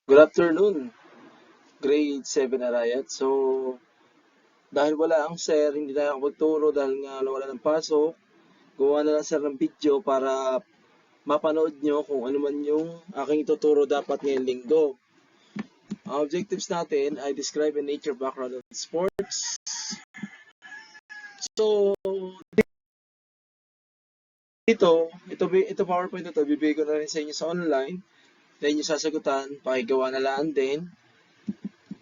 Good afternoon, grade 7 Arayat. So, dahil wala ang sir, hindi na ako magturo dahil nga nawala ng pasok. Gawa na lang sir ng video para mapanood nyo kung ano man yung aking ituturo dapat ngayong linggo. Ang objectives natin ay describe a nature background of sports. So, ito PowerPoint na to, bibigay ko na rin sa inyo sa online. Then yung sasagutan, pakigawa na lang din.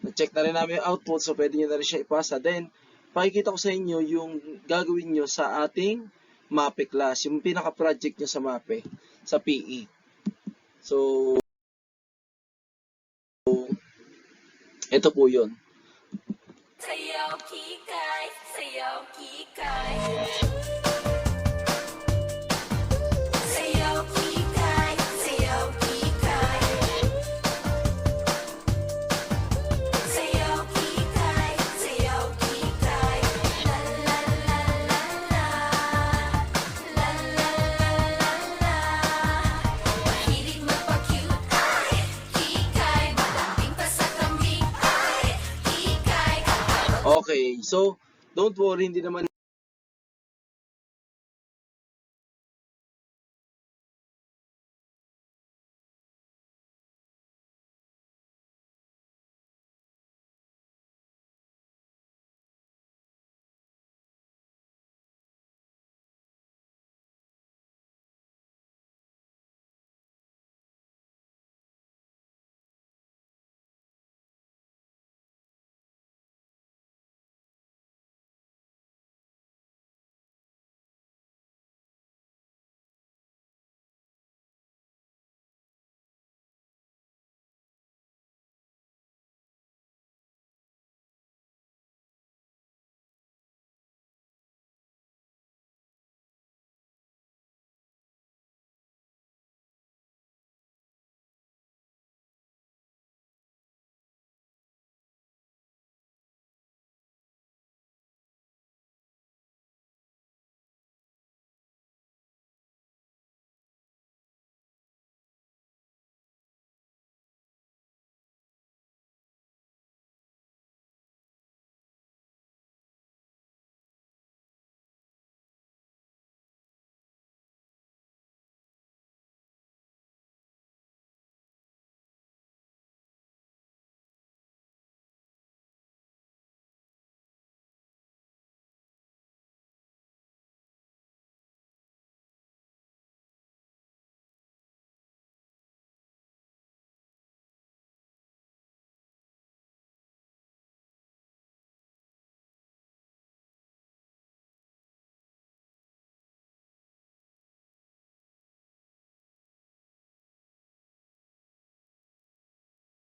Na-check na rin namin yung output, so pwede nyo na rin siya ipasa. Then, pakikita ko sa inyo yung gagawin nyo sa ating MAPE class, yung pinaka-project nyo sa MAPE, sa PE. So, ito po yun. Sayaw kikay, sayaw kikay. Sayaw kikay, sayaw kikay. Sayaw kikay, sayaw kikay. La la la la la. La la la la la. Mahilig magpa-cute ay kikay. Malambing pa sa kambing ay kikay. Okay, so, don't worry, hindi naman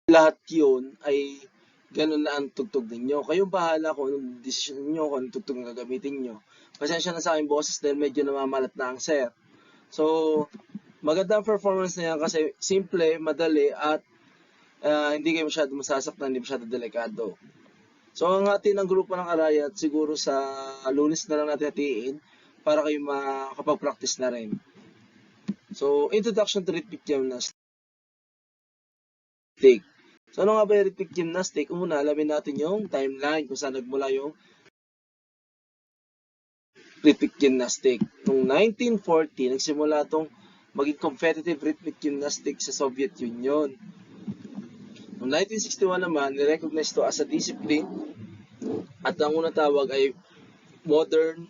lahat yun ay ganun na ang tugtog ninyo. Kayong bahala kung anong decision nyo, kung anong tugtog na gagamitin nyo. Pasensya na sa aking boses dahil medyo namamalat na ang sir. So, magandang performance na yan kasi simple, madali, at hindi kayo masyado masasaktan, hindi masyado delikado. So, ang atin ng grupo ng Arayat, siguro sa Lunes na lang natin hatiin para kayo makapag-practice na rin. So, introduction to rhythmic gymnastics. So, ano nga ba yung rhythmic gymnastics? Una, alamin natin yung timeline kung saan nagmula yung rhythmic gymnastics. Noong 1940, nagsimula itong maging competitive rhythmic gymnastics sa Soviet Union. Noong 1961 naman, nirecognize ito as a discipline at ang unang tawag ay modern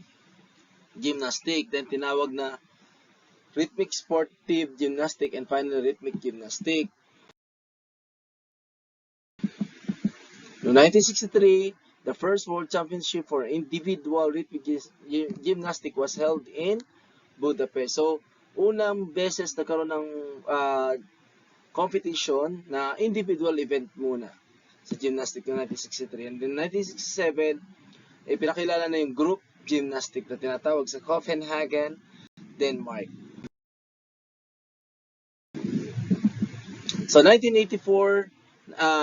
gymnastic. Then tinawag na rhythmic sportive gymnastic and finally rhythmic gymnastic. Noong 1963, the first World Championship for individual rhythmic gymnastic was held in Budapest. So, unang beses nagkaroon ng competition na individual event muna sa gymnastic noong 1963. And then 1967, pinakilala na yung group gymnastic na tinatawag sa Copenhagen, Denmark. So 1984,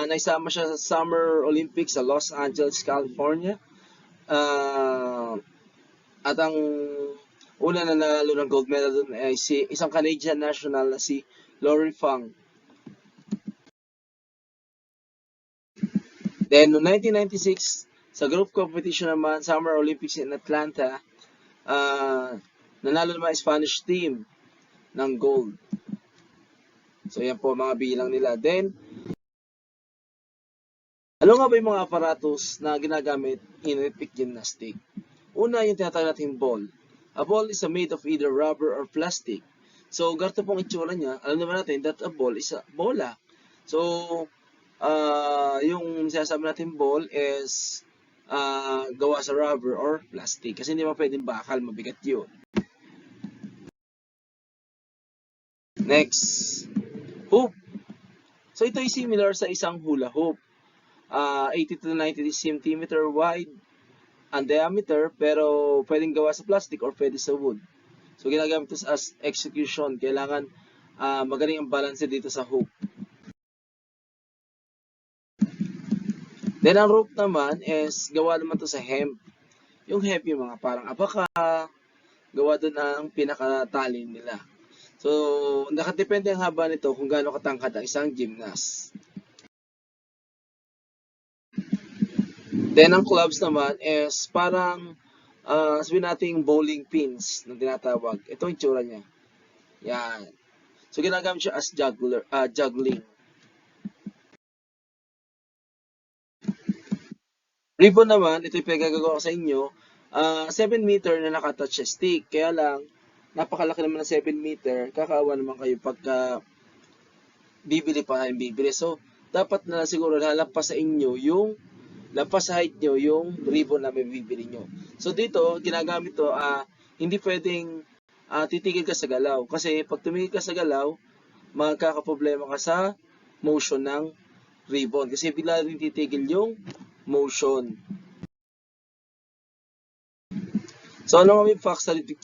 naisama siya sa Summer Olympics sa Los Angeles, California. At ang una na nanalo ng gold medal doon ay isang Canadian national na si Lori Fang. Then, noong 1996, sa group competition naman, Summer Olympics in Atlanta, nanalo naman ang Spanish team ng gold. So, yan po mga bilang nila. Then, ano nga ba yung mga aparatos na ginagamit in Olympic gymnastic? Una, yung tinatawag natin ball. A ball is made of either rubber or plastic. So, ganito pong itsura niya. Alam naman natin that a ball is a bola. So, yung sinasabi natin ball is gawa sa rubber or plastic. Kasi hindi mo pwedeng bakal, mabigat yun. Next, hoop. So, ito ay similar sa isang hula hoop. 80 to 90 cm wide ang diameter, pero pwedeng gawa sa plastic or pwede sa wood. So, ginagamit ito as execution. Kailangan magaling ang balance dito sa hoop. Then, ang rope naman is gawa naman to sa hemp. Yung hemp, yung mga parang abaka, gawa doon ang pinakatali nila. So, nakadepende ang haba nito kung gaano katangkad ang isang gymnast. Then, ang clubs naman is parang sabihin natin bowling pins na tinatawag. Ito yung tsura niya. Yan. So, ginagamit siya as juggling. Ribbon naman, ito yung pinagagawa ko sa inyo. 7 meter na nakatouch stick. Kaya lang, napakalaki naman ng 7 meter. Kakaawa naman kayo pagka bibili pa kayong bibili. So, dapat na siguro lalampas sa inyo yung lampas sa height nyo yung ribbon na may bibili nyo. So, dito, ginagamit to, hindi pwedeng titigil ka sa galaw. Kasi pag tumigil ka sa galaw, magkakaproblema ka sa motion ng ribbon. Kasi bigla rin titigil yung motion. So, ano nga may facts sa rhythmic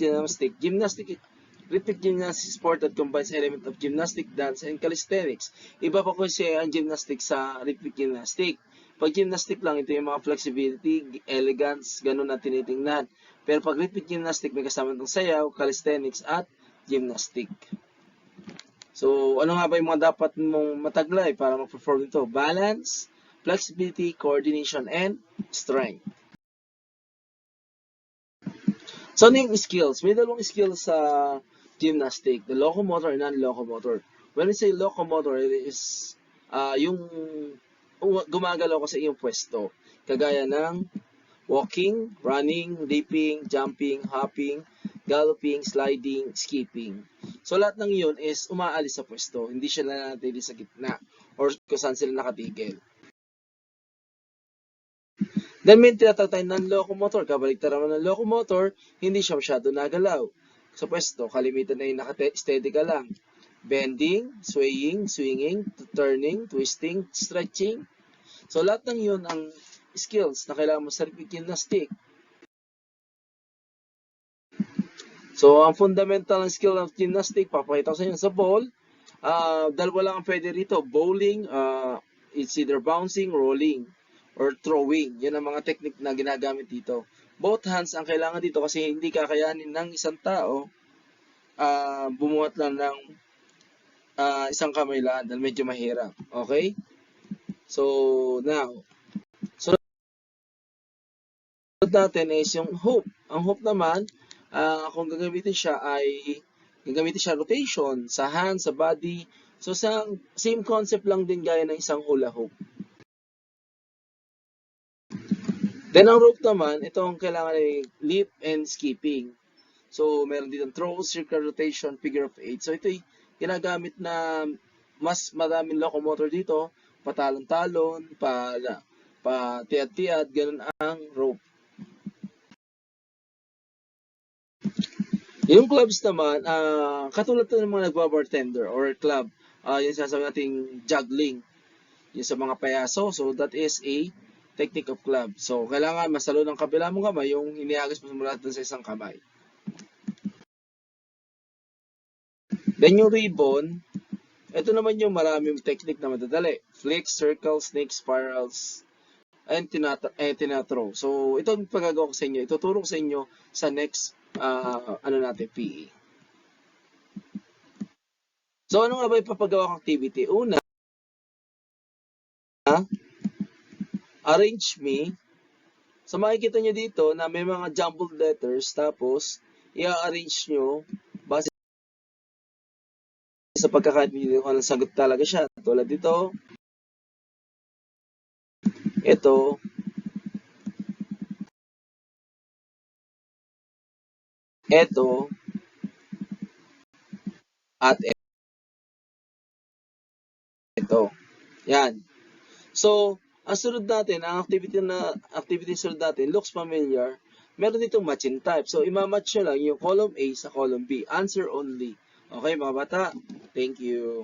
gymnastic? Rhythmic gymnastic sport that combines element of gymnastic, dance, and calisthenics. Iba pa ko siya ang gymnastic sa rhythmic gymnastic. Pag gymnastic lang, ito yung mga flexibility, elegance, ganun na tinitingnan. Pero pag rhythmic gymnastic, may kasama itong sayaw, calisthenics, at gymnastic. So, ano nga ba yung mga dapat mong mataglay para mag-perform ito? Balance, flexibility, coordination, and strength. So, ano yung skills? May dalawang skills sa gymnastic, the locomotor and non-locomotor. When we say locomotor, it is yung gumagalaw ko sa iyong pwesto. Kagaya ng walking, running, leaping, jumping, hopping, galloping, sliding, skipping. So, lahat ng iyon is umaalis sa pwesto. Hindi siya nanatili sa gitna or kung saan sila nakatigil. Then, may tinatawag tayo ng locomotor. Kabalik naman ng locomotor, hindi siya masyado nagalaw. Sa pwesto, kalimitan na yung naka-steady ka lang. Bending, swaying, swinging, turning, twisting, stretching. So, lahat ng yun ang skills na kailangan mo sa rhythmic gymnastic. So, ang fundamental ng skill of gymnastic, papakita ko sa inyo sa ball. Dalawa lang ang pwede rito. Bowling, it's either bouncing, rolling, or throwing. Yan ang mga technique na ginagamit dito. Both hands ang kailangan dito kasi hindi kakayanin ng isang tao bumuhat lang ng isang kamay lang dahil medyo mahirap. Okay? So, now, sunod natin is yung hoop. Ang hoop naman, kung gagamitin siya rotation sa hands, sa body. So, same concept lang din gaya ng isang hula hoop. Then, ang rope naman, itong kailangan ay leap and skipping. So, meron dito throw, circular rotation, figure of 8. So, ito ay ginagamit na mas maraming locomotor dito. Patalon-talon, pa-tiyad-tiyad, ganun ang rope. Yung clubs naman, katulad ng mga nagbabartender or club, yung sasabi nating juggling, yung sa mga payaso. So, that is a technique of club. So, kailangan masalo ng kabila mong kamay, yung iniagos mo mula dun sa isang kamay. Then yung ribbon, ito naman yung maraming technique na madadali. Flicks, circles, snakes, spirals, and tinathrow. So, ito ang pagagawa ko sa inyo. Ituturo ko sa inyo sa next PE. So, ano nga ba ipapagawa kong activity? Una, arrange me. So makikita nyo dito na may mga jumbled letters, tapos i-arrange nyo base sa pagkakaintindi kung anong sagot talaga siya. Tulad dito, ito, ito, at ito. Yan. So, ang sunod natin, ang activity sunod natin, looks familiar. Meron ditong matching type. So, imamatch nyo lang yung column A sa column B. Answer only. Okay, mga bata? Thank you.